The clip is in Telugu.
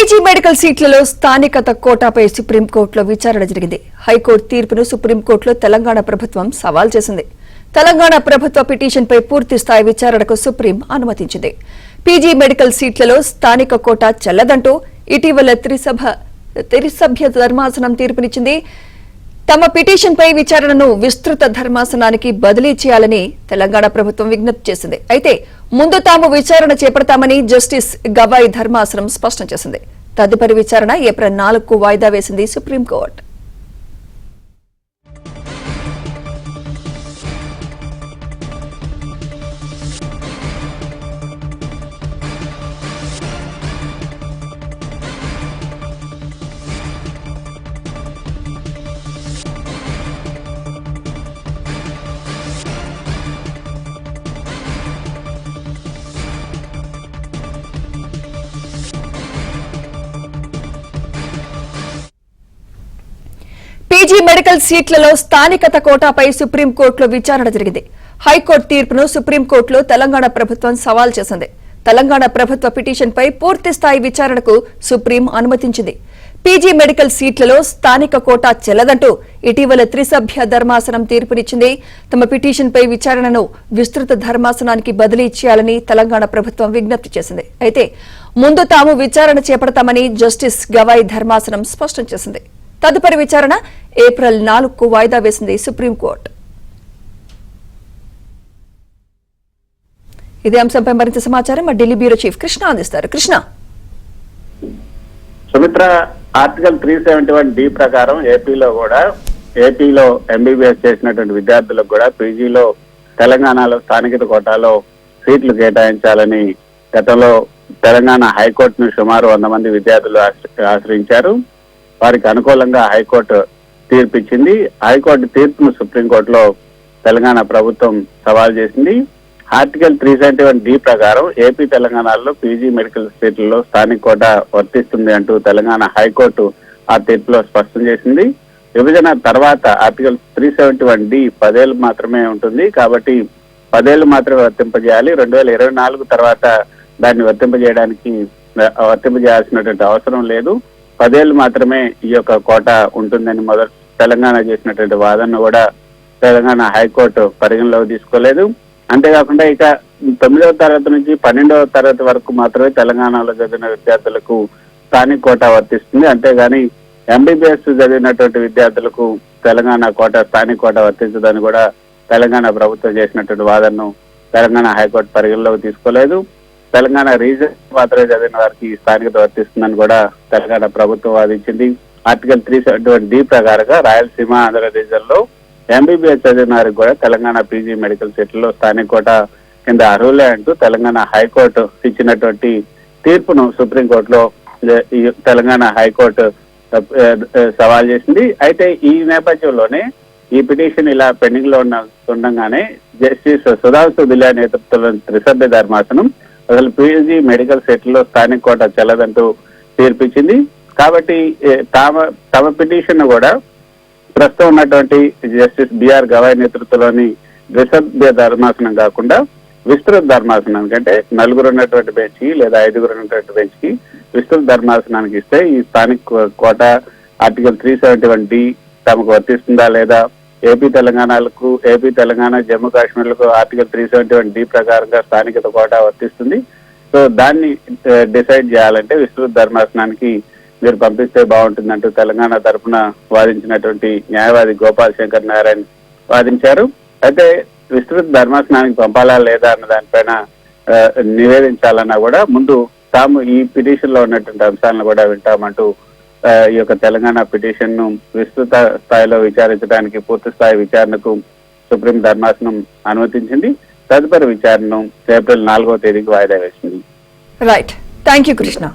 పీజీ మెడికల్ సీట్లలో స్థానికత కోటాపై సుప్రీంకోర్టులో విచారణ జరిగింది. హైకోర్టు తీర్పును సుప్రీంకోర్టులో తెలంగాణ ప్రభుత్వం సవాల్ చేసింది. తెలంగాణ ప్రభుత్వ పిటిషన్పై పూర్తిస్థాయి విచారణకు సుప్రీం అనుమతించింది. పీజీ మెడికల్ సీట్లలో స్థానిక కోటా చెల్లదంటూ ఇటీవల త్రిసభ్య ధర్మాసనం తీర్పునిచ్చింది. తమ పిటిషన్పై విచారణను విస్తృత ధర్మాసనానికి బదిలీ చేయాలని తెలంగాణ ప్రభుత్వం విజ్ఞప్తి చేసింది. అయితే ముందు తాము విచారణ చేపడతామని జస్టిస్ గవాయ్ ధర్మాసనం స్పష్టం చేసింది. తదుపరి విచారణ ఏప్రిల్ 4కు వాయిదా వేసింది సుప్రీంకోర్టు. పీజీ మెడికల్ సీట్లలో స్థానికత కోటాపై సుప్రీంకోర్టులో విచారణ జరిగింది. హైకోర్టు తీర్పును సుప్రీంకోర్టులో తెలంగాణ ప్రభుత్వం సవాల్ చేసింది. తెలంగాణ ప్రభుత్వ పిటిషన్పై పూర్తిస్థాయి విచారణకు సుప్రీం అనుమతించింది. పీజీ మెడికల్ సీట్లలో స్థానిక కోటా చెల్లదంటూ ఇటీవల త్రిసభ్య ధర్మాసనం తీర్పునిచ్చింది. తమ పిటిషన్పై విచారణను విస్తృత ధర్మాసనానికి బదిలీ చేయాలని తెలంగాణ ప్రభుత్వం విజ్ఞప్తి చేసింది. అయితే ముందు తాము విచారణ చేపడతామని జస్టిస్ గవాయ్ ధర్మాసనం స్పష్టం చేసింది. తదుపరి విచారణ ఏప్రిల్ 4కు వాయిదా వేసింది సుప్రీంకోర్టు. ఇదే అంశంపై మరింత సమాచారం మా ఢిల్లీ బ్యూరో చీఫ్ కృష్ణ అందిస్తారు. కృష్ణ, సుమిత్ర, ఆర్టికల్ 371D ప్రకారం ఏపీలో ఎంబీబీఎస్ చేసినటువంటి విద్యార్థులకు కూడా పీజీలో తెలంగాణలో స్థానికత కోటాలో సీట్లు కేటాయించాలని గతంలో తెలంగాణ హైకోర్టును సుమారు 100 మంది విద్యార్థులు ఆశ్రయించారు. వారికి అనుకూలంగా హైకోర్టు తీర్పిచ్చింది. హైకోర్టు తీర్పును సుప్రీంకోర్టులో తెలంగాణ ప్రభుత్వం సవాల్ చేసింది. ఆర్టికల్ 371D ప్రకారం ఏపీ తెలంగాణలో పీజీ మెడికల్ సీట్లలో స్థానిక కోటా వర్తిస్తుంది అంటూ తెలంగాణ హైకోర్టు ఆ తీర్పులో స్పష్టం చేసింది. విభజన తర్వాత ఆర్టికల్ 371D 10 ఏళ్లు మాత్రమే ఉంటుంది. కాబట్టి 10 ఏళ్లు మాత్రమే వర్తింపజేయాలి. 2024 తర్వాత దాన్ని వర్తింపజేయాల్సినటువంటి అవసరం లేదు. 10 ఏళ్లు మాత్రమే ఈ యొక్క కోట ఉంటుందని మొదటి తెలంగాణ చేసినటువంటి వాదనను కూడా తెలంగాణ హైకోర్టు పరిగణలోకి తీసుకోలేదు. అంతేకాకుండా ఇక 9వ తరగతి నుంచి 12వ తరగతి వరకు మాత్రమే తెలంగాణలో చదివిన విద్యార్థులకు స్థానిక కోటా వర్తిస్తుంది. అంతేగాని ఎంబీబీఎస్ చదివినటువంటి విద్యార్థులకు తెలంగాణ కోటా స్థానిక కోటా వర్తించదని కూడా తెలంగాణ ప్రభుత్వం చేసినటువంటి వాదనను తెలంగాణ హైకోర్టు పరిగణలోకి తీసుకోలేదు. తెలంగాణ రీజన్ మాత్రమే చదివిన వారికి స్థానికత వర్తిస్తుందని కూడా తెలంగాణ ప్రభుత్వం వాదించింది. ఆర్టికల్ 371D ప్రకారంగా రాయలసీమ, ఆంధ్ర రీజన్ లో ఎంబీబీఎస్ చదివిన వారికి కూడా తెలంగాణ పీజీ మెడికల్ సీట్లలో స్థానిక కోటా కింద అర్హులే అంటూ తెలంగాణ హైకోర్టు ఇచ్చినటువంటి తీర్పును సుప్రీంకోర్టులో తెలంగాణ హైకోర్టు సవాల్ చేసింది. అయితే ఈ నేపథ్యంలోనే ఈ పిటిషన్ ఇలా పెండింగ్ లో ఉండగానే జస్టిస్ సుధాంశు దిల్లా నేతృత్వంలోని త్రిసభ్య ధర్మాసనం అసలు పీజీ మెడికల్ సీట్లలో స్థానిక కోటా చెల్లదంటూ తీర్పిచ్చింది. కాబట్టి తమ పిటిషన్ కూడా ప్రస్తుతం ఉన్నటువంటి జస్టిస్ బిఆర్ గవాయ్ నేతృత్వంలోని ద్విసభ్య ధర్మాసనం కాకుండా విస్తృత ధర్మాసనానికి, అంటే 4 ఉన్నటువంటి బెంచ్ కి లేదా 5 ఉన్నటువంటి బెంచ్ కి విస్తృత ధర్మాసనానికి ఇస్తే ఈ స్థానిక కోటా ఆర్టికల్ 371D తమకు వర్తిస్తుందా లేదా, ఏపీ తెలంగాణ జమ్మూ కాశ్మీర్లకు ఆర్టికల్ 371D ప్రకారంగా స్థానికత కోటా వర్తిస్తుంది. సో దాన్ని డిసైడ్ చేయాలంటే విస్తృత ధర్మాసనానికి మీరు పంపిస్తే బాగుంటుందంటూ తెలంగాణ తరఫున వాదించినటువంటి న్యాయవాది గోపాల్ శంకర్ నారాయణ్ వాదించారు. అయితే విస్తృత ధర్మాసనానికి పంపాలా లేదా అన్న దానిపైన నివేదించాలన్నా కూడా ముందు తాము ఈ పిటిషన్ లో ఉన్నటువంటి అంశాలను కూడా వింటామంటూ ఈ యొక్క తెలంగాణ పిటిషన్ ను విస్తృత స్థాయిలో విచారించడానికి పూర్తి స్థాయి విచారణకు సుప్రీం ధర్మాసనం అనుమతించింది. తదుపరి విచారణను ఏప్రిల్ 4వ తేదీకి వాయిదా వేసింది. Right, thank you Krishna.